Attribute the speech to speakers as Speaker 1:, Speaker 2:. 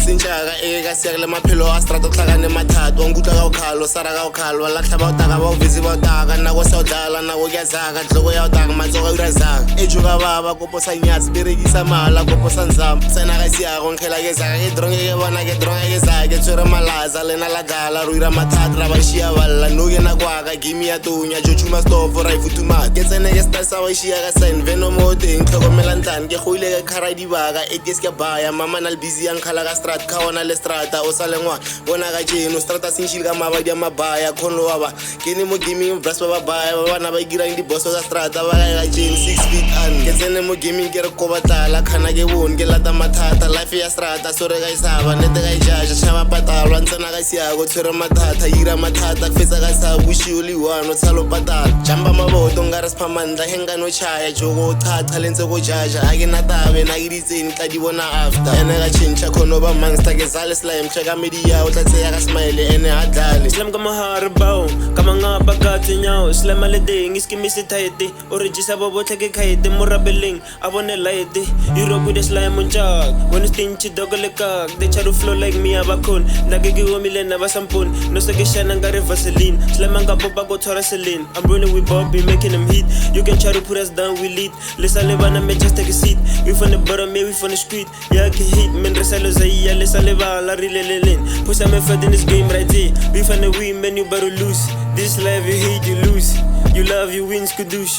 Speaker 1: Sinchaka eka siakle maphelo a strata tlhakane mathata wa nkutla ka ukhalo sara ka ukhalo wa latlha ba utaka ba uvisi ba utaka nako sa udlala nako kuyazaka tlhoko ya utaka matsoka urazaka ejuka baba kopo sa nyatsi berekisa mala kopo sa nzama tsena ka siago nkhela ke zaka ke dronge ke bona ke dronga ke zaka ke tshwere malaza lena la dala ruira mathata ra ba shia balla no ke na kwaka gimi ya tonya jochuma stop ra ifutuma ke tsene ke sta sa wa shia ka sign veno mo teng tlhokomela ntlan ke goile ke khara dibaka etes ke baya mama na busy yang khala ka strat ka ona le strata o sa lengwa bona ka jeno strata sinshil ka mabadi ya mabaya khonlo wa ba ke ni mo gaming brass ba baya ba bana ba girang di boss ka strata ba ka jeno 6 feet an ke tsene mo gaming ke re ko batala khana ke bon ke lata mathata life ya strata sore ka isaba nete ka ijaja shaba patalwa ntsena ka siago tshwere mathata ira mathata kufetsa ka sa bushiuli wano tsalo patala jamba maboto ngara spamandla henga no chaya joko thatha lenze ko jaja ake natabe na iritseni tla di bona after ene ka chincha khono ba monster ke zale slime cheka media o tla tseya ka smile ene hadlale
Speaker 2: slam ka mahara bao kama ngapa ka tsenyao slam le ding iskimisi tight origisa bobotle ke khaite morabeleng abone light iro ku de slime unjak when stinchi dogole ka they try to flow like me abakon nagege omile na basampon no se ke shana ngare vaseline slam nga boba go thora selin I'm running with Bobby making them hit you can try to put us down we lead let's all live me just take a seat we from the bottom me we from the street yeah ke hit men resalo zaya let's all live la rilelelen push am fed in this game right here we from the win man you better lose this life you hate you lose you love you win skadoosh